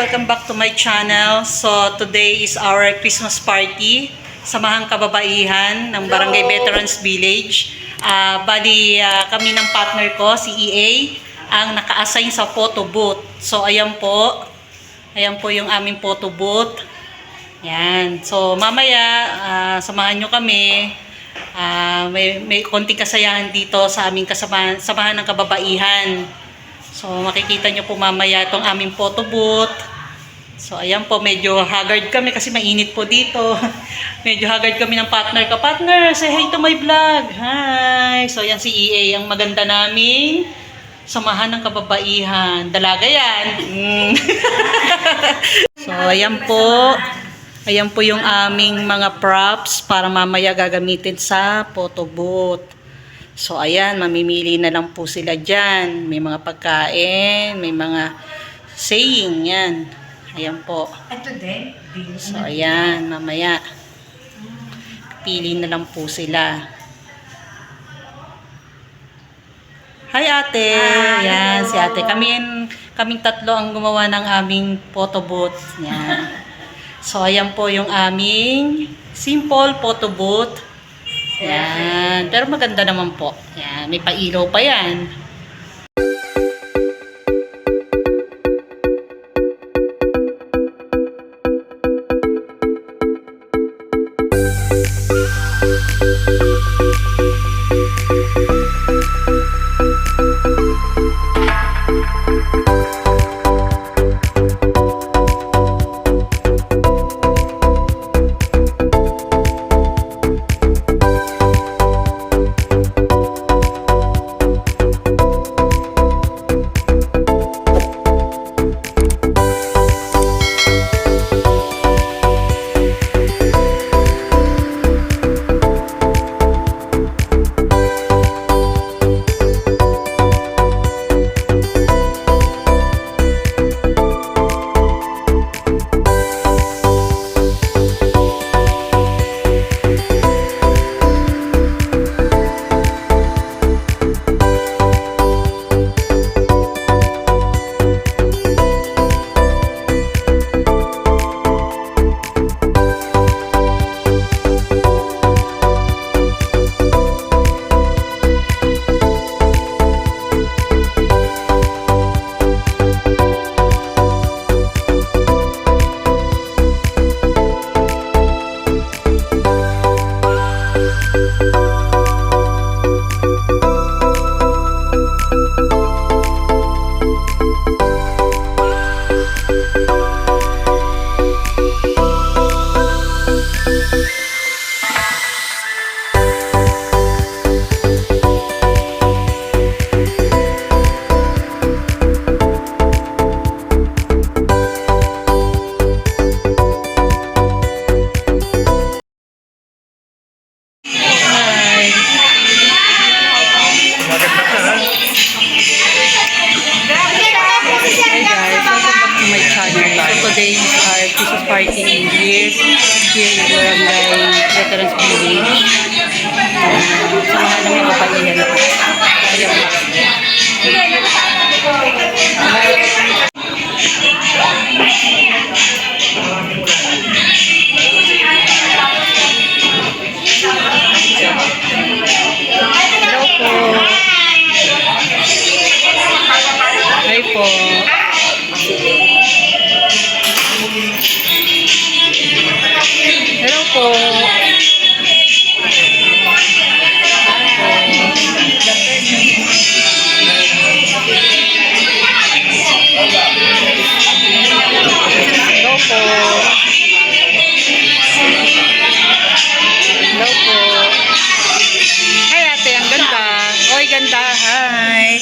welcome back to my channel. So today is our Christmas party. Samahang kababaihan ng Barangay Veterans Village. Kami ng partner ko, si EA, ang naka-assign sa photo booth. So ayan po yung aming photo booth. Yan. So mamaya, samahan nyo kami. May konting kasayahan dito sa aming samahan ng kababaihan. So makikita nyo po mamaya itong aming photo booth. So ayan po, medyo haggard kami kasi mainit po dito. Medyo haggard kami ng partner ko. Partner, say hi to my vlog. Hi! So ayan si EA, ang maganda naming samahan ng kababaihan. Dalaga yan. So ayan po. Ayan po yung aming mga props para mamaya gagamitin sa photo booth. So ayan, mamimili na lang po sila dyan. May mga pagkain, may mga saying yan. Ayan po. Ito din. So ayan, mamaya. Pili na lang po sila. Hi ate! Yan, si ate. Kaming tatlo ang gumawa ng aming photo booth. Yan. So ayan po yung aming simple photo booth. Yan. Pero maganda naman po. Yan. May pailaw pa yan. Today is our Christmas party here in Barangay Veterans Village. Samahan ng mga kapalihan po. Hello po. Hi po. Hello po. Hello po. Hello po. Hi ate, ang ganda. Oy, ganda. Hi.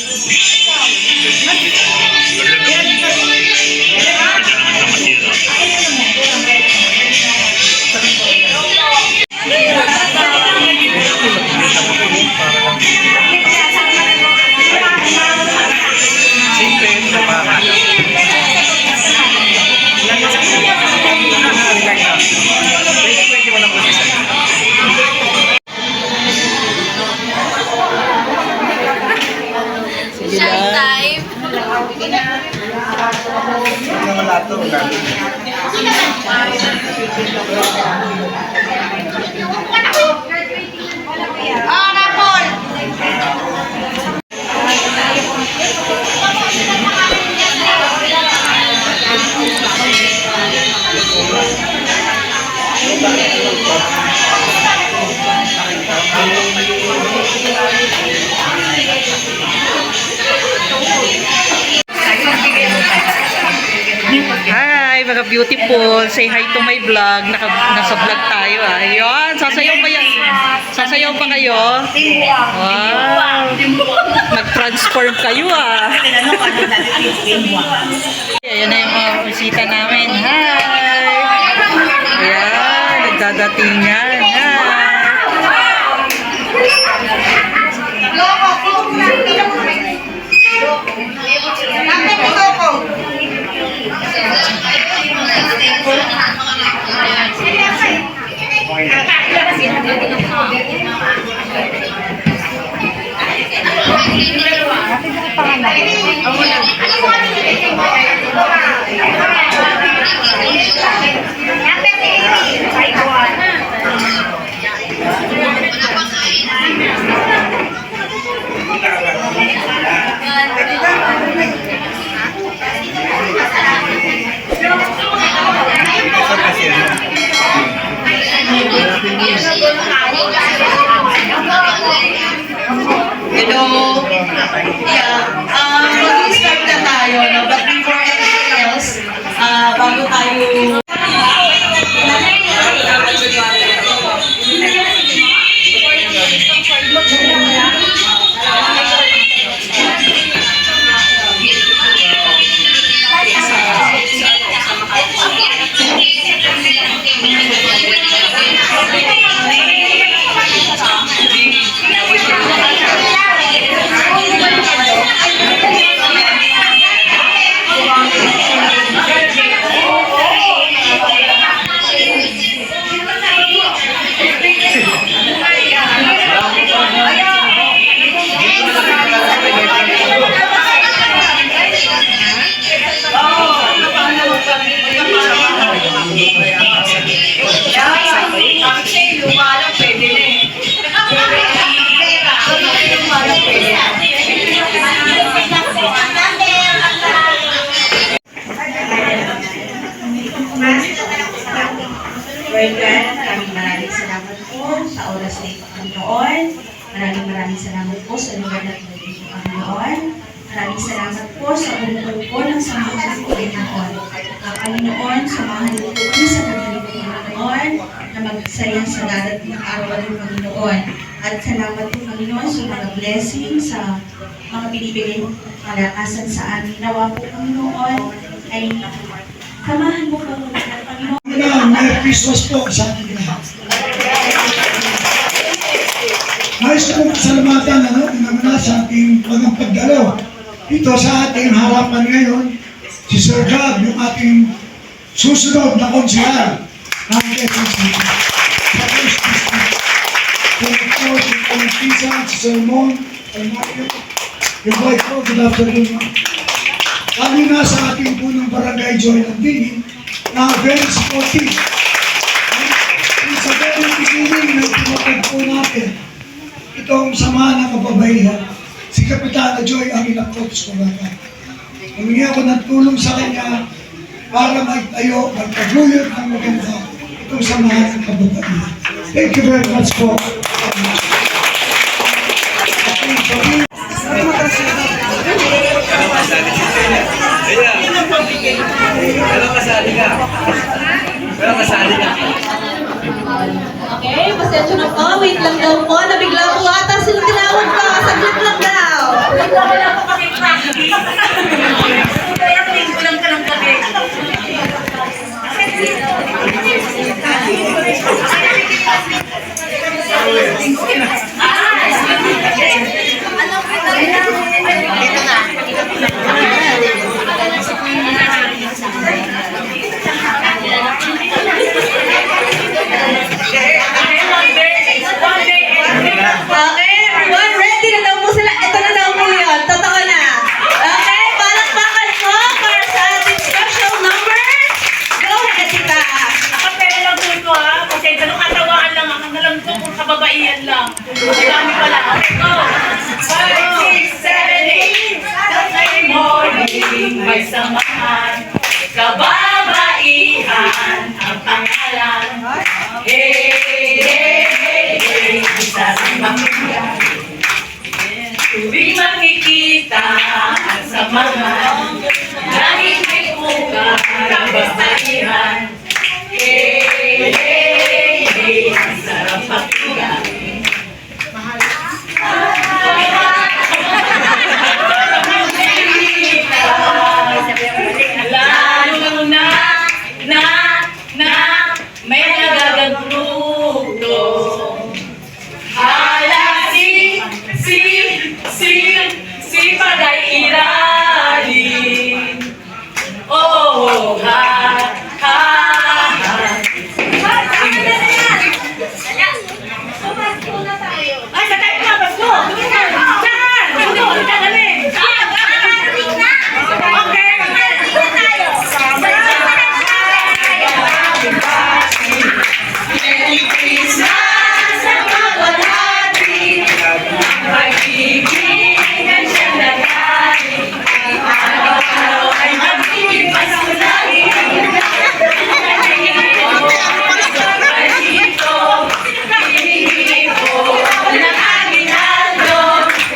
Hi, mga beautiful. Say hi to my vlog. Nasa vlog tayo ah. Ayun, sasayaw pa yan. Sasayaw pa kayo? Wow. Nag-transform kayo ah. Ayan na yung mga bisita namin. Hi! Ayan, nagdadatingan. Hi! Hello. Yeah. Mag-start na tayo, no? But before anything else, bago tayo... Lord God, maraming salamat po sa oras na ito, Panginoon. Maraming salamat po sa lugar na ito, Panginoon. Maraming salamat po sa unang po ng sambutan ko, Panginoon. Panginoon, samahan niyo po kami sa pagdating ng Panginoon na magsayang sa darating ng araw ng Panginoon. At salamat po, Panginoon, sa mga blessing, sa mga binibigay mo kalakasan sa amin. Nawa po, Panginoon, ay samahan mo po, Panginoon. Merry Christmas po sa ating lahat. Nais ko pasalamatan na sa ating walang pagdalaw. Ito sa ating harapan ngayon, si Sir Gab, yung ating susunod na konsehal ng Quezon City. Sa First District. Thank you si Pisa, si Sir Mon, and Mario. Yung wife ko, good afternoon. Kami na sa ating punong barangay Joy ng Dini, na very supportive. Sa very beginning na tinatag po natin itong samahan ng kababaihan, si Kapitana Joy ang inakotos ko bata. Humingi ako ng tulong sa kanya para magtayo, magpaguyod ng maganda itong samahan ng kababaihan. Thank you very much po. Okay, pasensya na po. Wait lang daw po. Nabigla po ata sila tinawag ka. Saglit lang daw. Wala po kami practice. Kaya kulang ka lang kami. Dito na. Okay, everyone, ready na daw po sila. Ito na daw po yun. Totoo na. Okay, palakpakan mo para sa ating special number. Go ahead, tita. pagmamahal. Dahil may buka kababaihan. Hey, hey, hey, ang sarap pakinggan. Lalo na may nagagagruto. Hala si Pagay Iralin. Oh, ha. Ay, sa tayo na, Pasko! Diyan! Diyan! Okay! Merry Christmas sa mawalhati. Ang pag-ibig ay siyang lagay. Araw-araw ay mag-ibig pasulay.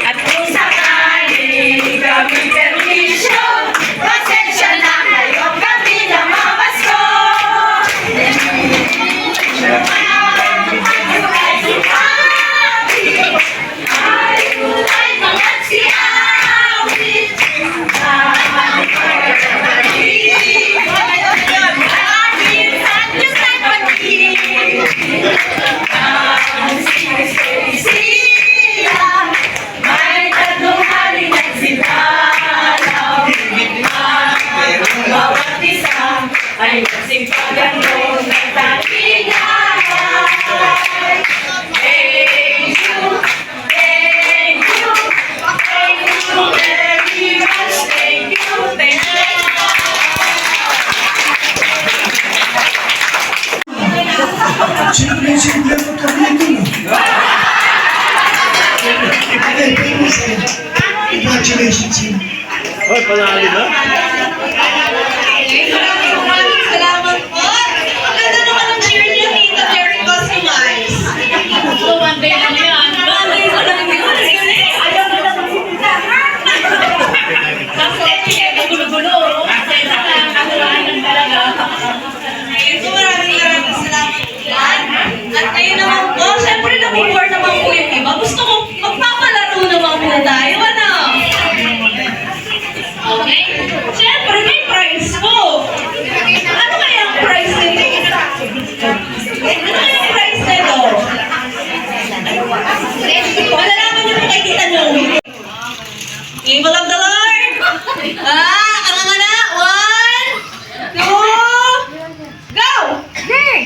At kung sakali kami permisyo, pasensya na kayo kami na mabasko. Ay, mga siyawin. May tatlong hari nagsidalaw. Ang bawat isa ay nagsimpagano ng talingan. Thank you, thank you, thank you very much. Thank you, thank you. Simple mo kami ito. Okay, famous eh. Congratulations yun. Hoy, panalo na? Maraming salamat po. Ang ganda naman ng cheer niya, Tita Very Customized. So, one day lang yan. One day pa lang yun. Ayaw na lang kasi gulo-gulo. Kasi nakakalahan talaga. So, maraming salamat po yan. At ngayon naman po, syempre na-board naman po yung iba. Gusto ko magpapalaro naman po tayo, ano? Okay? Syempre, may prize po. Ano kaya ang prize nito? Ano kaya ang prize nito? Malalaman niyo po kay Tita Noe. People of the Lord! Ang na! 1, 2, go! Ay,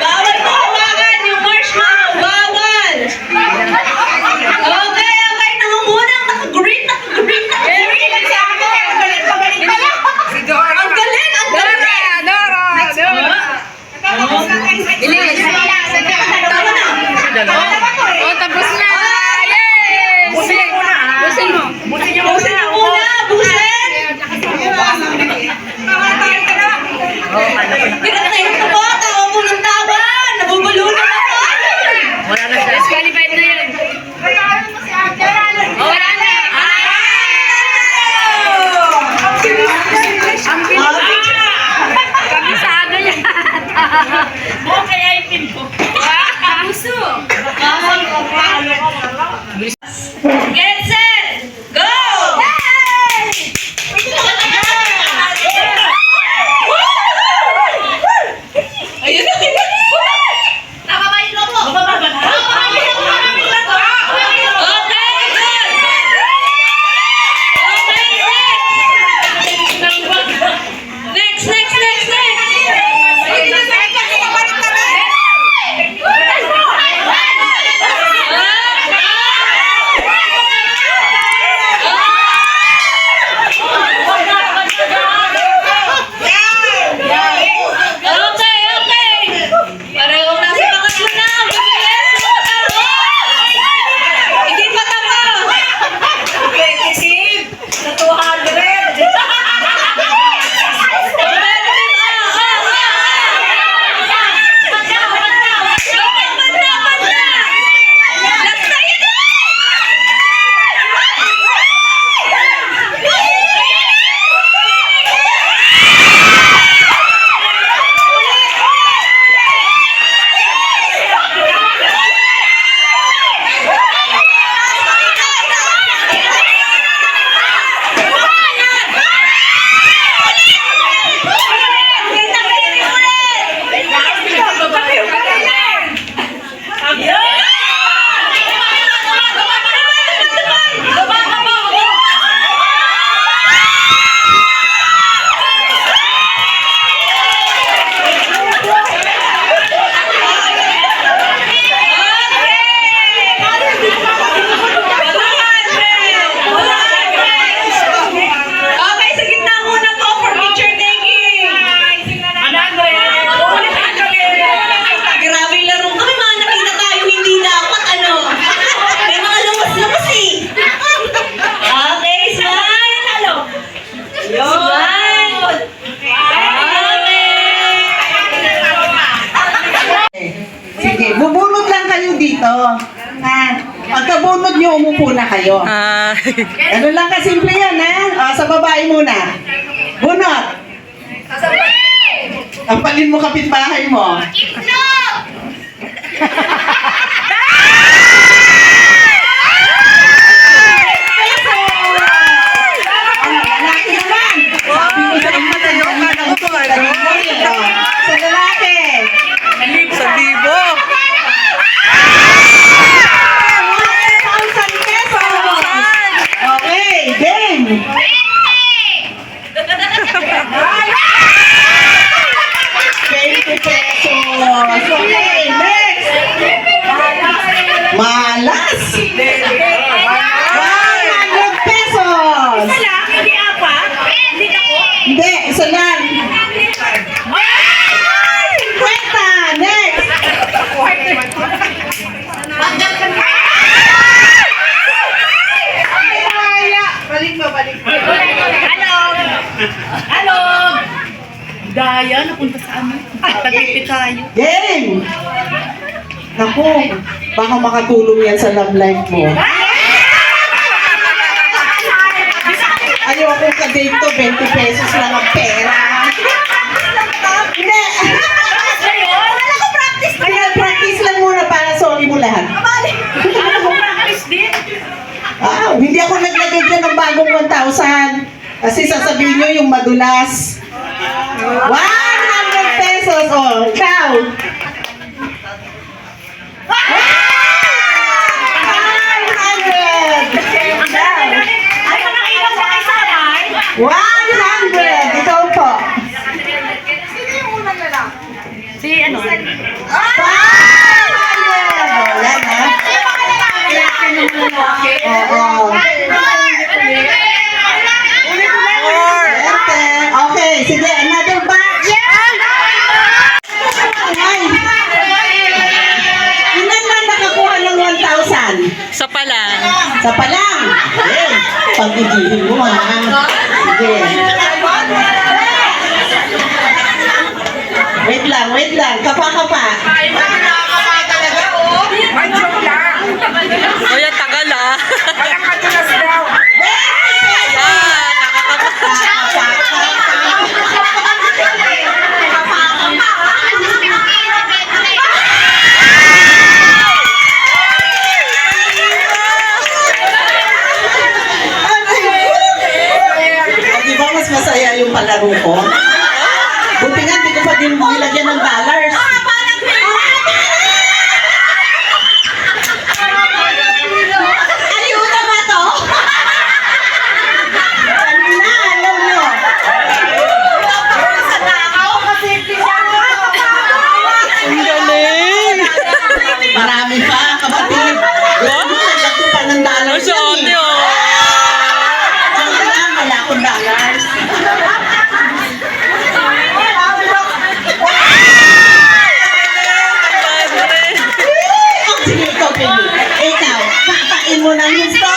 bawal po hawakan yung marshmallow. Bawal! Okay, nangungunang naka-green. Ang galing! Tapos na! Yay! Busin mo na! Busin mo! Busin niyo Busin mo muna! Busin! Pinatay ko po! Tawa po ng tawa! Nabubulo na ako! Wala na siya. Disqualified na yan. Wala na! Kabisado yan. Okay, ay pin ko. Puso! Get set! Go! Ayun na! Nakabay na po! Okay, good! Next! kayo. Ano lang kasimple yan, ha? Sa babae muna. Bunot. Ampalin mo kapitbahay mo. Lalaki naman. Sabi mo sa inyo, sa lalaki. 1,000. 1,000 pesos. Okay, game. 20 pesos. Okay, next. Malas. 100 pesos. Hindi, isa lang. 50. Next. Hello! Daya, napunta sa amin. Pagkipit tayo. Game. Naku, baka makatulong yan sa love life mo. Ayaw akong ka-date to, 20 pesos lang ang pera. Hindi. Kaya practice lang muna para sorry mo lahat. Hindi ako naglagay dyan ng bagong 1,000. Kasi sasabihin nyo yung madulas. 100 pesos. Oh, ikaw. 100. Ikaw po. Si ano? 500. Oh, yan ha. Oo. Okay, sige, another batch. Ay. Ilan lang nakakuha ng 1,000? Sa palang. Sa palang. Okay. Pag-igihin mo ha. Sige. Wait lang. Kapa. O yan, tagal ah. Di ba mas masaya yung palaro ko? Buti nga, di ko pa din nilagyan ng dollars. Ayuda ba to? Kanina, alam nyo. Ang galing. Marami pa, kapatid. Naglag ko pa ng dollars Sa yan ate eh. oh. Sabi nga, wala akong dollars. Sige, ikaw, Penny. Ikaw, kapain mo ng gusto.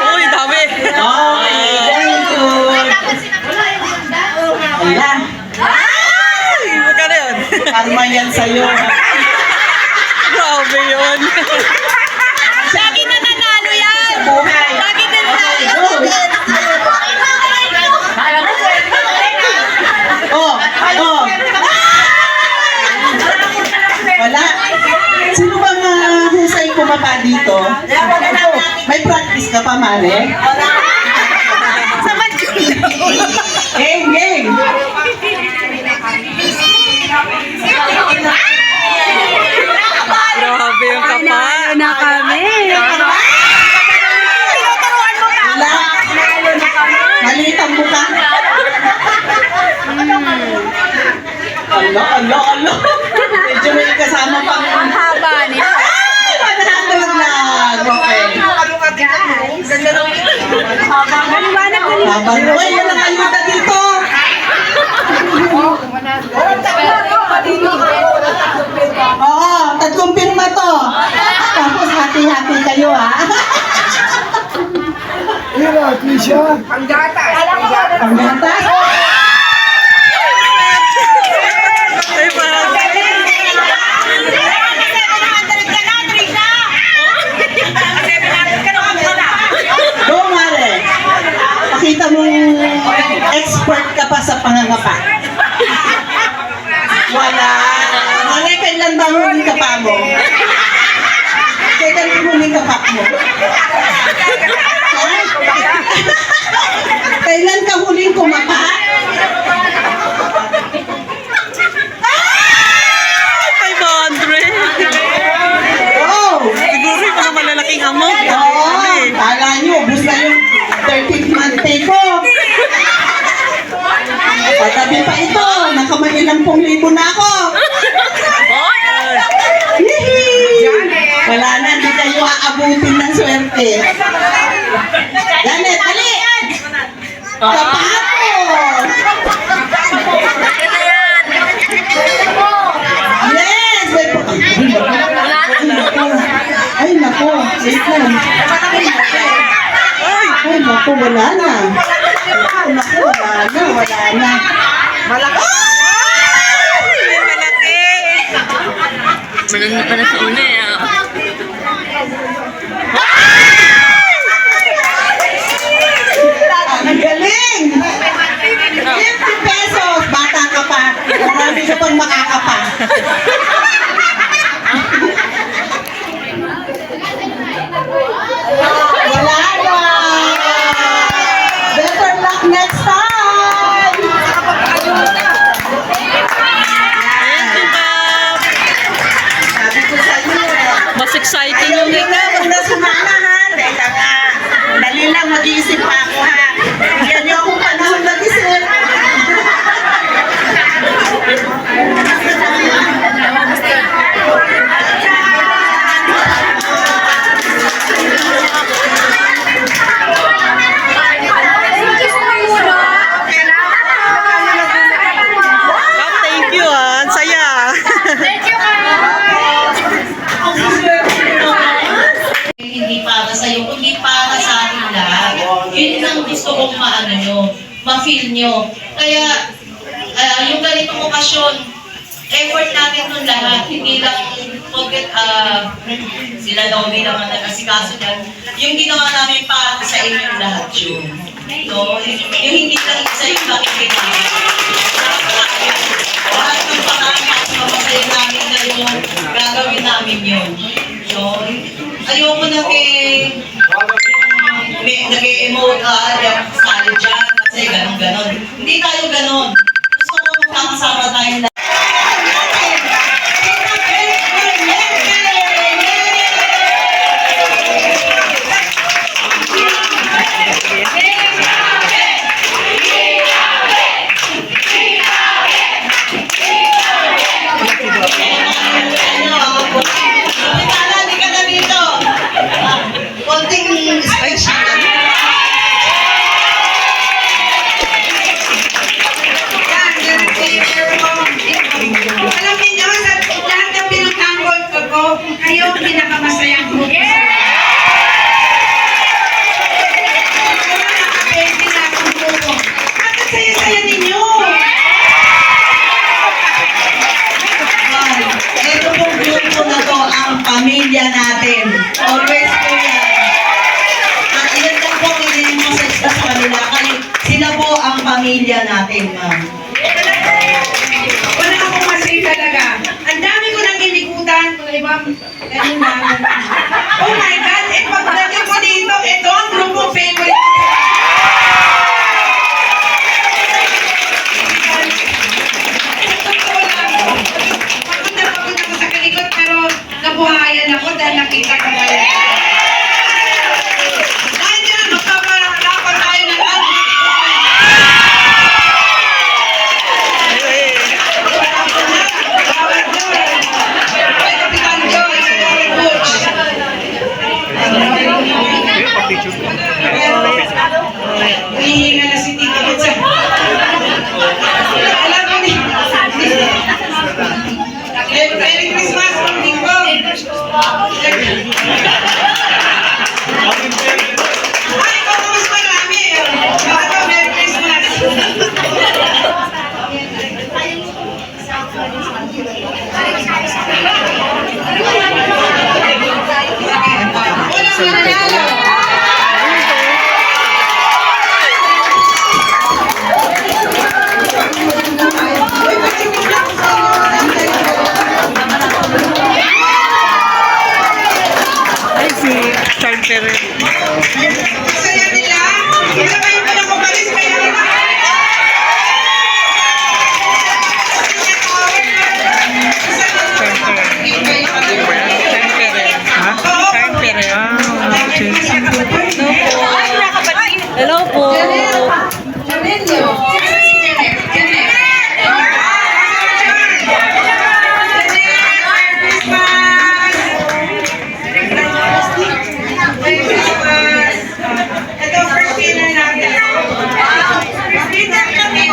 Uy, dami. Okay, very good. Wala, Ay, magkano yun? karma yan sa'yo. Grabe yun. Lagi na nanalo yan. Buhay. Lagi na nanalo. Oh. Wala. Sino ba mahusay kumapa dito? May practice ka pa, Mare? Game. Grabe yung kapal. Na kami. Wala. Maliit ang buka. Alo. Medyo may kasama pang Haba niya. Ay, 100 lang. Okay. Habang Roy, walang ayuda dito. Oo, tatlong pirma to. Tapos hati-hati kayo ha. Ira, Trisha. Ang gatas. Ay, parang... Nakikita mong expert ka pa sa pangangapa. Wala. Wala, kailan ba huling kapa mo? Kailan yung huling kapa mo? Ha? Kailan ka huling kumapa? Oh! Siguro yung mga malalaking amount. Oo, kala nyo, ubus na yung 13th month pay ko. Patabi pa ito, nakamailang pong libo na ako. Yehey! Wala na, hindi kayo aabutin ng swerte. Janet, dali! Kapatol! Yes! Ay, nako. Wait lang. Ay, nako, wala na. Ay, nako, wala na. Malaki. Manunod pa na sa una eh. Ang galing! 50 pesos! Bata ka pa. Marami ka pang makakapa. Wala na! Better luck next time! Sabi ko sa iyo Mas exciting ayaw yung nyo na, huwag na sumama ha. Teka nga, dali lang mag-iisip pa ako ha. Bigyan nyo akong panahon mag-isip. Thank you ang saya. Hindi para sa iyo, kundi para sa ating lahat. Yun ang gusto kong maano nyo, ma-feel nyo. Kaya, yung ganitong okasyon, effort natin nun lahat. Hindi lang, bakit sila daw bilang ang nag-asikaso dyan. Yung ginawa namin para sa inyong lahat yun. No? Yung hindi lang isa yung nakikita. Lahat ng paraan at mapasaya namin na yung gagawin namin yun. So, ayoko na nag-emote sali dyan kasi ganon-ganon. Hindi tayo ganon. Gusto ko magkakasama tayong lahat. Hindi ka na dito. Konting special. Alam niyo, sa lahat ng pinagtanggol ko, kayo ang pinakamasayang grupo sa lahat. Nakapente na akong grupo. At ang saya-saya ninyo. Ito pong grupo na to, ang pamilya natin. Always po yan. At ilan lang po i-message sa kanila. Sila po ang pamilya natin, ma'am. Wala akong masay talaga. Ang dami ko nang inikutan. Oh my God! Pagdating ko dito, ito ang grupo favorite ko. Totoo lang. Pagod ako sa kalikot, pero nabuhayan ako dahil nakita ko kayo. Dahil dyan, magpapalapan tayo ng ano. Kapitan Joy, Coach. Hello po. Janelio. Sino si Janet? Janet. Merry Christmas! Ito, first dinner natin. First dinner kami.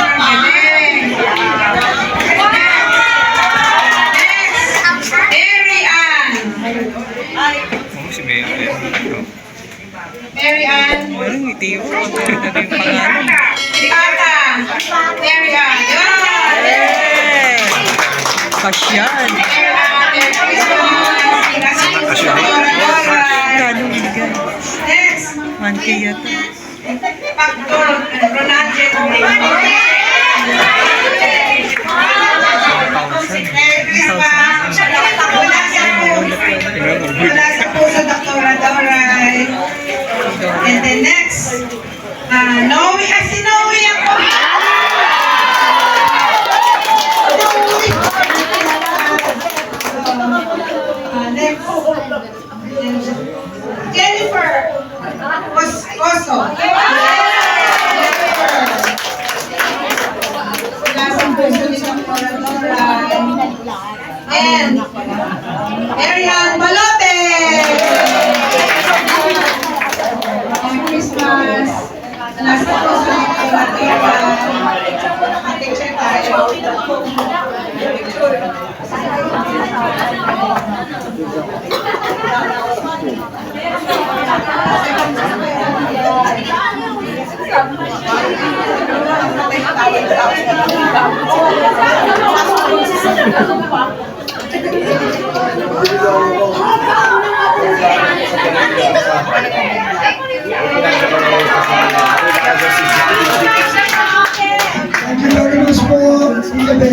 Next, Mary Ann. Si Mary. Mary Ann. Ngiti mo. Ano yung pangalan? Tata. Mary Ann. Yun! Pasyan. Mary Ann, Merry Christmas. Kano bigay? Next, 1K yata. Pastor Ronaldo. Merry Christmas. Wala sa puso, Dr. Adoray. And then next, Noe. Si Noe ako. Next, Jennifer Coso. Wala sa puso ni Dr. Adoray. And Arian Balote! Merry Christmas! Nasa po sa picture tayo. Thank you very much po. Gabi.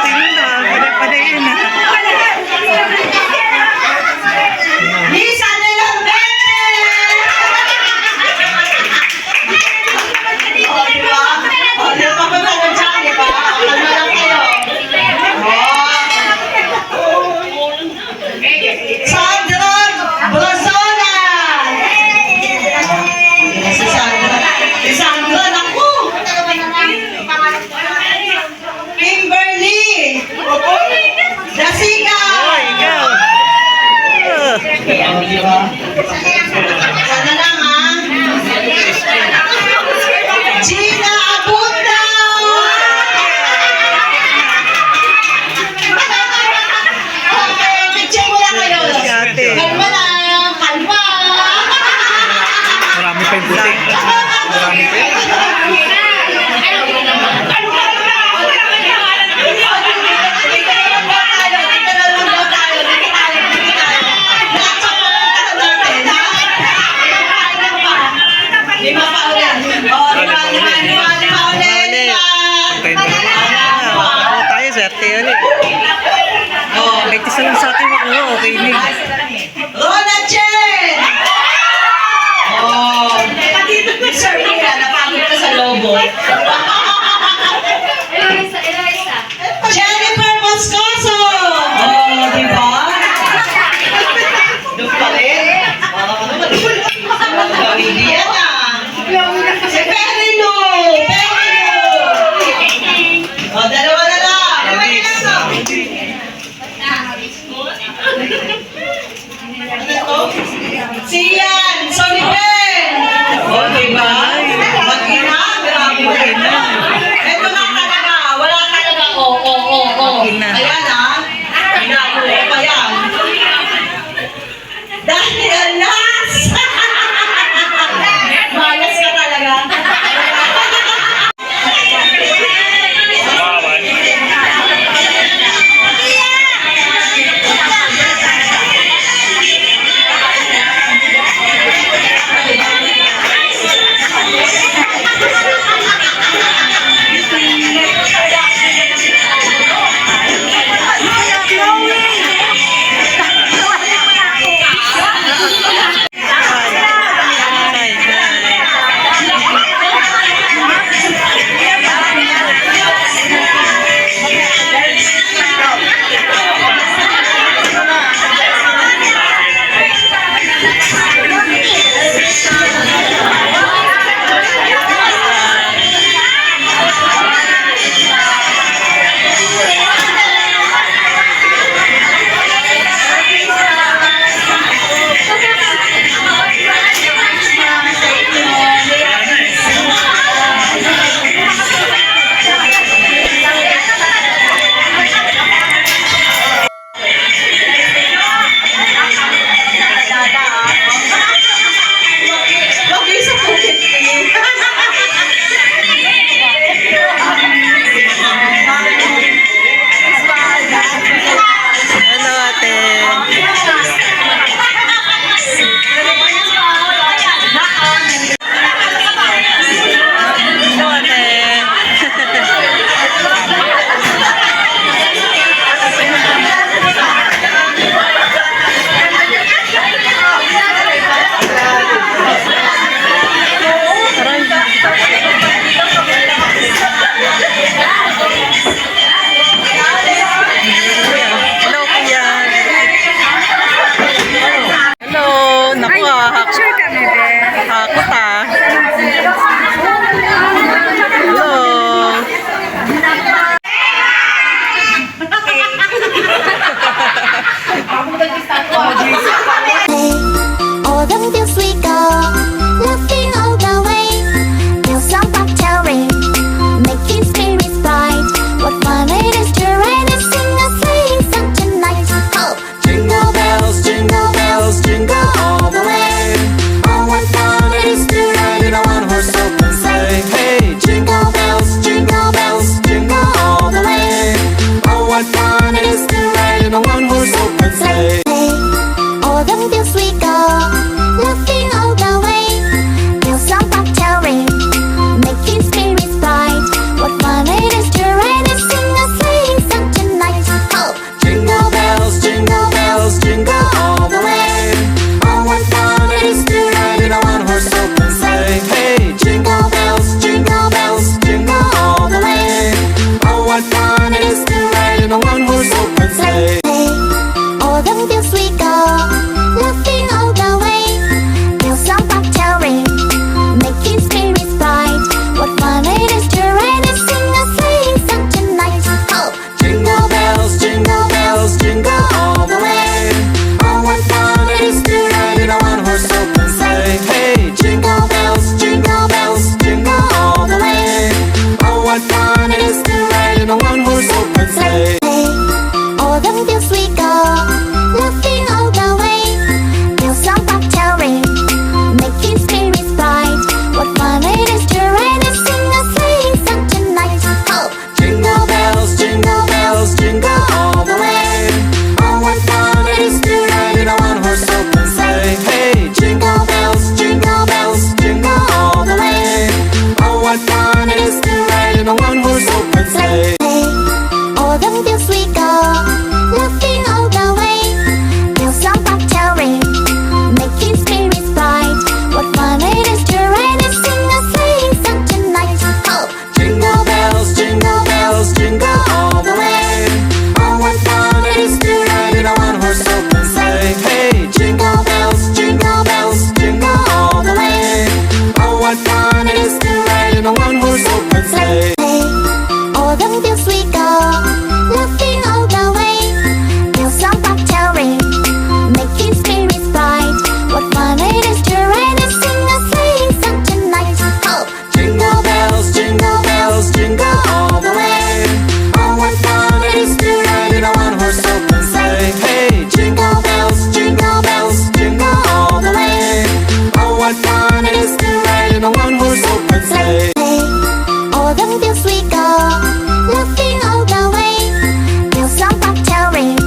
tingin na. Panay yun na. Lisa de los Vete! O, diba? O, di ba pa ba dyan, diba? Kalma lang kayo. Sandra Brazola! Si Sandra. Si Sandra, naku! Kimberly! Jessica! Oh, ikaw. O, diba? Sana lang, ha? Gina Abunda! Okay, picture mo lang kayo. Si ate. Kalma lang, kalma. Marami pa yung puti. Marami pa yun. Lima pa ulit. Oh, lima ulit. Pantay na naman. Oo, tayo, swerte yun eh. Oh, May tisa lang sa atin makuha. Okay na eh. Rona Chen! Oh, Sir Mia, napagod ka sa lobo. Jennifer Moscoso! Oh, di ba? Doon pa rin. Hindi yan ah. Si Perry Lou! Perry Lou! Oh, dalawa na lang. Si Ian Soliven! Oh, di ba? Mag-ina, grabe. Ito na talaga. Wala talaga. Mag-ina. Ayan ah. Ginagawa pa yan. Dahil alas! Malas ka talaga. Making spirits bright. What fun it is to ride and sing a sleighing song tonight. a one-horse open sleigh. All the fields we go, laughing all the way. Bells on bobtail ring, making spirits bright. What fun it is to ride and sing a sleighing song tonight! Oh, Jingle bells, jingle all the way. Oh, what fun it is to ride in a one-horse open sleigh. Hey, jingle bells, jingle all the way. Oh, what fun it is to ride in a one-horse open sleigh. all the fields we go, laughing all the way. Bells on bobtail ring, making spirits bright. What fun it is to ride and sing a sleighing song tonight! Oh, Jingle bells, jingle all the way. Oh, what fun it is to ride in a one-horse open sleigh. Hey, jingle bells, jingle all the way. Oh, what fun it is to ride in a one-horse open sleigh. all the fields we go, laughing all the way. Bells on bobtail ring, making spirits bright. What fun it is to ride and sing a sleighing song tonight! Oh, Jingle bells, jingle all the way. Oh, what fun it is to ride in a one-horse open sleigh. Hey, jingle bells, jingle all the way. Oh, what fun it is to ride in a one-horse open sleigh. all the fields we go, laughing all the way. Bells on bobtail ring, making spirits bright. What fun it is to ride and sing a sleighing song tonight! Oh, Jingle bells, jingle all the way. Oh, what fun it is to ride in a one-horse open sleigh. Hey, jingle bells, jingle all the way. Oh, what fun it is to ride in a one-horse open sleigh. all the fields we go, laughing all the way. Bells on bobtail ring,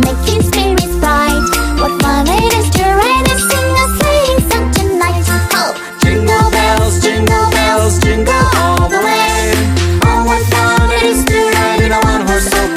making spirits bright. What fun it is to ride and sing a sleighing song tonight! Oh, Jingle bells, jingle all the way. Oh, what fun it is to ride in a one-horse open